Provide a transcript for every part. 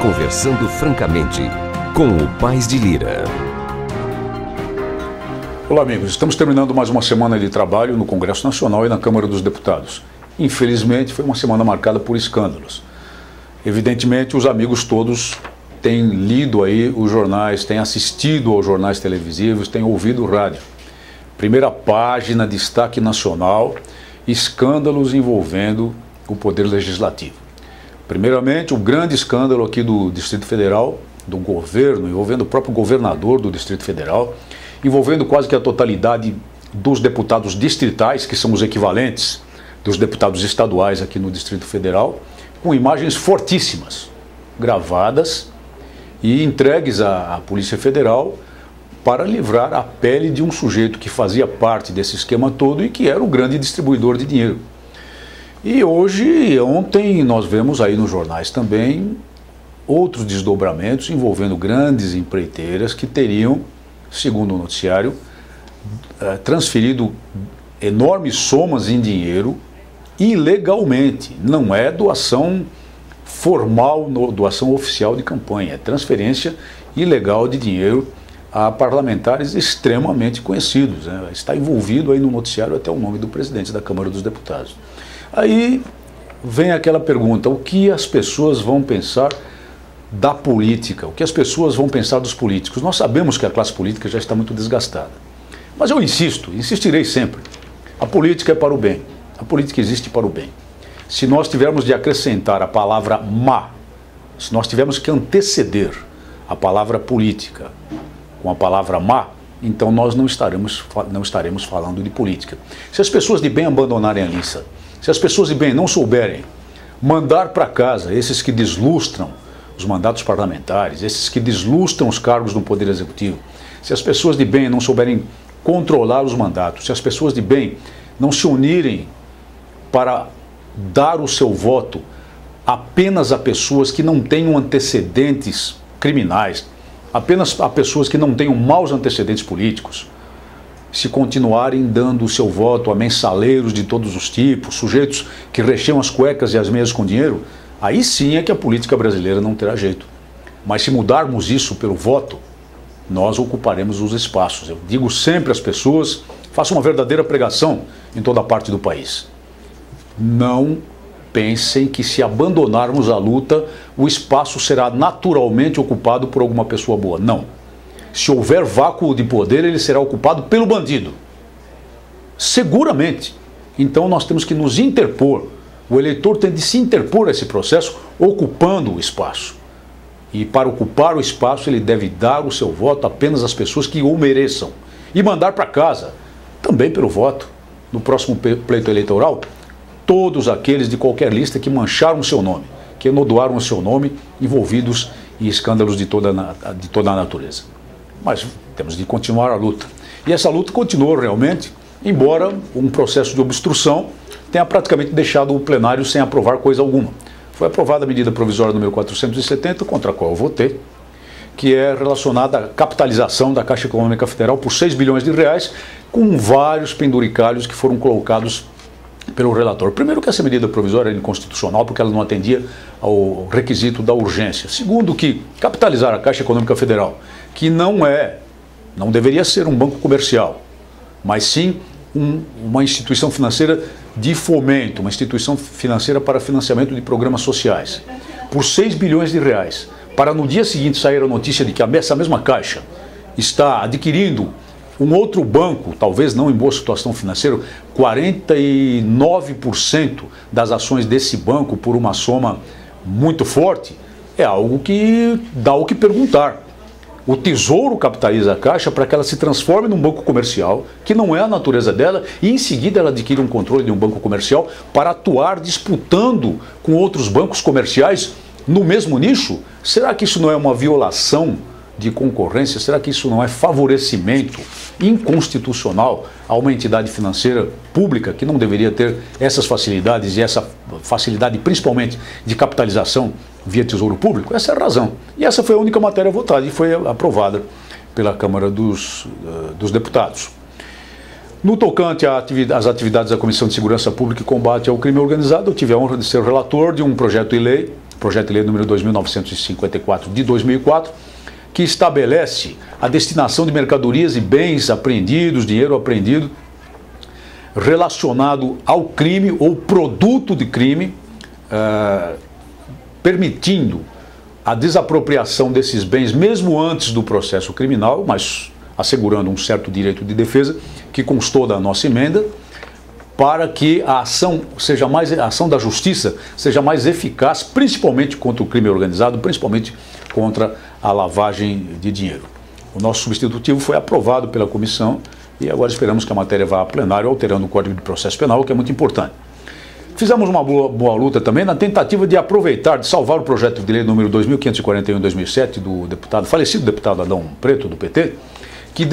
Conversando francamente com o Paes de Lira. Olá, amigos. Estamos terminando mais uma semana de trabalho no Congresso Nacional e na Câmara dos Deputados. Infelizmente, foi uma semana marcada por escândalos. Evidentemente, os amigos todos têm lido aí os jornais, têm assistido aos jornais televisivos, têm ouvido o rádio. Primeira página, destaque nacional, escândalos envolvendo o Poder Legislativo. Primeiramente, o grande escândalo aqui do Distrito Federal, do governo, envolvendo o próprio governador do Distrito Federal, envolvendo quase que a totalidade dos deputados distritais, que são os equivalentes dos deputados estaduais aqui no Distrito Federal, com imagens fortíssimas, gravadas e entregues à Polícia Federal para livrar a pele de um sujeito que fazia parte desse esquema todo e que era o grande distribuidor de dinheiro. E ontem, nós vemos aí nos jornais também outros desdobramentos envolvendo grandes empreiteiras que teriam, segundo o noticiário, transferido enormes somas em dinheiro ilegalmente. Não é doação formal, doação oficial de campanha, é transferência ilegal de dinheiro a parlamentares extremamente conhecidos, né? Está envolvido aí no noticiário até o nome do presidente da Câmara dos Deputados. Aí vem aquela pergunta: o que as pessoas vão pensar da política? O que as pessoas vão pensar dos políticos? Nós sabemos que a classe política já está muito desgastada. Mas eu insistirei sempre. A política é para o bem. A política existe para o bem. Se nós tivermos de acrescentar a palavra má, se nós tivermos que anteceder a palavra política com a palavra má, então nós não estaremos falando de política. Se as pessoas de bem abandonarem a liça, se as pessoas de bem não souberem mandar para casa esses que deslustram os mandatos parlamentares, esses que deslustram os cargos do Poder Executivo, se as pessoas de bem não souberem controlar os mandatos, se as pessoas de bem não se unirem para dar o seu voto apenas a pessoas que não tenham antecedentes criminais, apenas a pessoas que não tenham maus antecedentes políticos, se continuarem dando o seu voto a mensaleiros de todos os tipos, sujeitos que recheiam as cuecas e as meias com dinheiro, aí sim é que a política brasileira não terá jeito. Mas se mudarmos isso pelo voto, nós ocuparemos os espaços. Eu digo sempre às pessoas, faço uma verdadeira pregação em toda parte do país. Não pensem que se abandonarmos a luta, o espaço será naturalmente ocupado por alguma pessoa boa. Não. Se houver vácuo de poder, ele será ocupado pelo bandido. Seguramente. Então nós temos que nos interpor. O eleitor tem de se interpor a esse processo, ocupando o espaço. E para ocupar o espaço, ele deve dar o seu voto apenas às pessoas que o mereçam. E mandar para casa, também pelo voto, no próximo pleito eleitoral, todos aqueles de qualquer lista que mancharam o seu nome, que enodoaram o seu nome, envolvidos em escândalos de toda a natureza. Mas temos de continuar a luta. E essa luta continuou realmente, embora um processo de obstrução tenha praticamente deixado o plenário sem aprovar coisa alguma. Foi aprovada a medida provisória número 470, contra a qual eu votei, que é relacionada à capitalização da Caixa Econômica Federal por 6 bilhões de reais, com vários penduricalhos que foram colocados pelo relator. Primeiro, que essa medida provisória era inconstitucional porque ela não atendia ao requisito da urgência. Segundo, que capitalizar a Caixa Econômica Federal, que não deveria ser um banco comercial, mas sim uma instituição financeira de fomento, uma instituição financeira para financiamento de programas sociais, por 6 bilhões de reais, para no dia seguinte sair a notícia de que essa mesma Caixa está adquirindo um outro banco, talvez não em boa situação financeira, 49% das ações desse banco por uma soma muito forte, é algo que dá o que perguntar. O Tesouro capitaliza a Caixa para que ela se transforme num banco comercial, que não é a natureza dela, e em seguida ela adquire um controle de um banco comercial para atuar disputando com outros bancos comerciais no mesmo nicho. Será que isso não é uma violação de concorrência? Será que isso não é favorecimento inconstitucional a uma entidade financeira pública que não deveria ter essas facilidades e essa facilidade principalmente de capitalização via Tesouro Público? Essa é a razão. E essa foi a única matéria votada e foi aprovada pela Câmara dos Deputados. No tocante às atividades da Comissão de Segurança Pública e Combate ao Crime Organizado, eu tive a honra de ser relator de um projeto de lei projeto de lei número 2954 de 2004, que estabelece a destinação de mercadorias e bens apreendidos, dinheiro apreendido, relacionado ao crime ou produto de crime, permitindo a desapropriação desses bens mesmo antes do processo criminal, mas assegurando um certo direito de defesa que constou da nossa emenda, para que a ação da justiça seja mais eficaz, principalmente contra o crime organizado, principalmente contra a lavagem de dinheiro. O nosso substitutivo foi aprovado pela comissão e agora esperamos que a matéria vá a plenário, alterando o Código de Processo Penal, que é muito importante. Fizemos uma boa luta também na tentativa de aproveitar, de salvar o projeto de lei número 2541 de 2007 do falecido deputado Adão Preto, do PT, que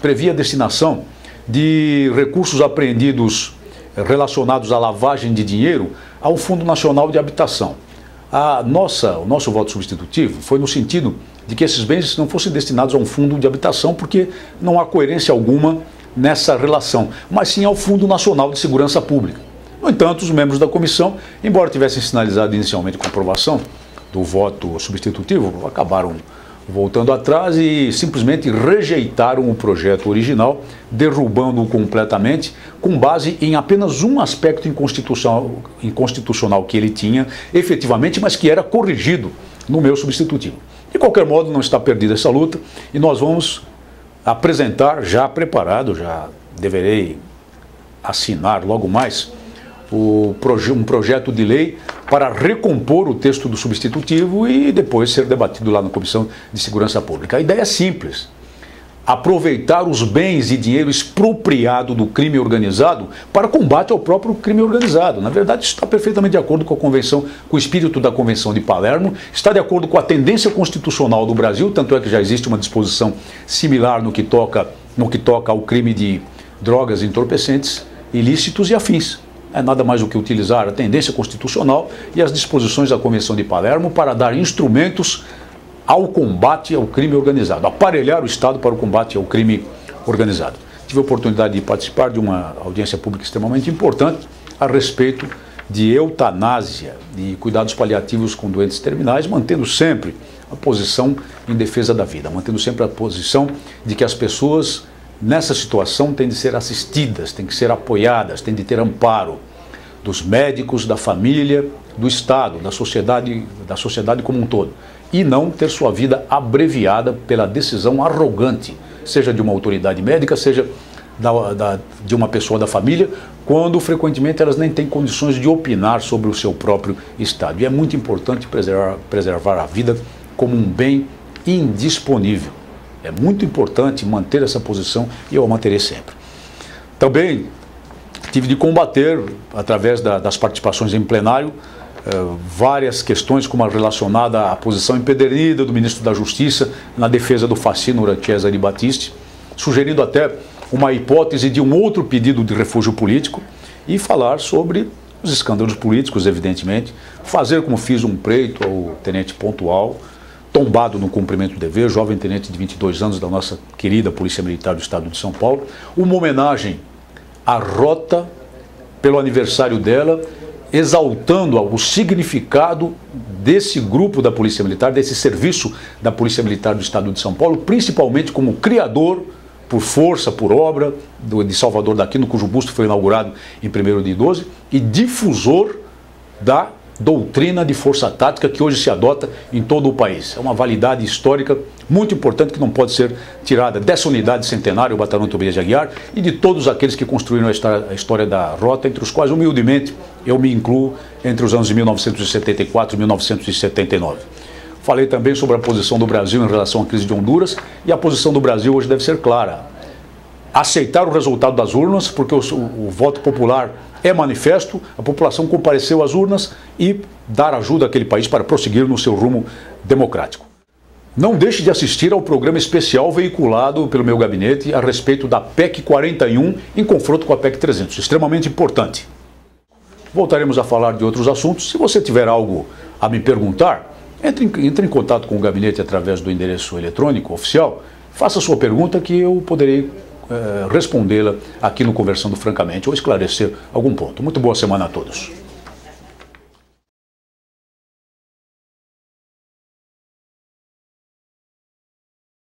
previa a destinação de recursos apreendidos relacionados à lavagem de dinheiro ao Fundo Nacional de Habitação. O nosso voto substitutivo foi no sentido de que esses bens não fossem destinados a um fundo de habitação, porque não há coerência alguma nessa relação, mas sim ao Fundo Nacional de Segurança Pública. No entanto, os membros da comissão, embora tivessem sinalizado inicialmente com aprovação do voto substitutivo, acabaram voltando atrás e simplesmente rejeitaram o projeto original, derrubando-o completamente, com base em apenas um aspecto inconstitucional que ele tinha, efetivamente, mas que era corrigido no meu substitutivo. De qualquer modo, não está perdida essa luta e nós vamos apresentar, já preparado, já deverei assinar logo mais, um projeto de lei para recompor o texto do substitutivo e depois ser debatido lá na Comissão de Segurança Pública. A ideia é simples: aproveitar os bens e dinheiro expropriado do crime organizado para combate ao próprio crime organizado. Na verdade, isso está perfeitamente de acordo com a Convenção, com o espírito da Convenção de Palermo, está de acordo com a tendência constitucional do Brasil, tanto é que já existe uma disposição similar no que toca ao crime de drogas entorpecentes, ilícitos e afins. É nada mais do que utilizar a tendência constitucional e as disposições da Convenção de Palermo para dar instrumentos ao combate ao crime organizado, aparelhar o Estado para o combate ao crime organizado. Tive a oportunidade de participar de uma audiência pública extremamente importante a respeito de eutanásia e cuidados paliativos com doentes terminais, mantendo sempre a posição em defesa da vida, mantendo sempre a posição de que as pessoas nessa situação têm de ser assistidas, têm que ser apoiadas, têm de ter amparo dos médicos, da família, do Estado, da sociedade como um todo, e não ter sua vida abreviada pela decisão arrogante, seja de uma autoridade médica, seja de uma pessoa da família, quando frequentemente elas nem têm condições de opinar sobre o seu próprio estado. E é muito importante preservar a vida como um bem indisponível. É muito importante manter essa posição e eu a manterei sempre. Também tive de combater, através das participações em plenário, várias questões como a relacionada à posição empedernida do ministro da Justiça na defesa do fascínio Cesare Battisti, sugerindo até uma hipótese de um outro pedido de refúgio político e falar sobre os escândalos políticos, evidentemente, fazer como fiz um pleito ao tenente Pontual, tombado no cumprimento do dever, jovem tenente de 22 anos da nossa querida Polícia Militar do Estado de São Paulo, uma homenagem à Rota pelo aniversário dela, exaltando o significado desse grupo da Polícia Militar, desse serviço da Polícia Militar do Estado de São Paulo, principalmente como criador, por força, por obra, de Salvador da Quino, cujo busto foi inaugurado em 1º de 12, e difusor da doutrina de força tática que hoje se adota em todo o país. É uma validade histórica muito importante que não pode ser tirada dessa unidade centenária, o Batalhão Tobias de Aguiar, e de todos aqueles que construíram a história da Rota, entre os quais, humildemente, eu me incluo entre os anos de 1974 e 1979. Falei também sobre a posição do Brasil em relação à crise de Honduras, e a posição do Brasil hoje deve ser clara: aceitar o resultado das urnas, porque o voto popular é manifesto, a população compareceu às urnas, e dar ajuda àquele país para prosseguir no seu rumo democrático. Não deixe de assistir ao programa especial veiculado pelo meu gabinete a respeito da PEC 41 em confronto com a PEC 300, extremamente importante. Voltaremos a falar de outros assuntos. Se você tiver algo a me perguntar, entre em contato com o gabinete através do endereço eletrônico oficial, faça sua pergunta que eu poderei respondê-la aqui no Conversando Francamente ou esclarecer algum ponto. Muito boa semana a todos.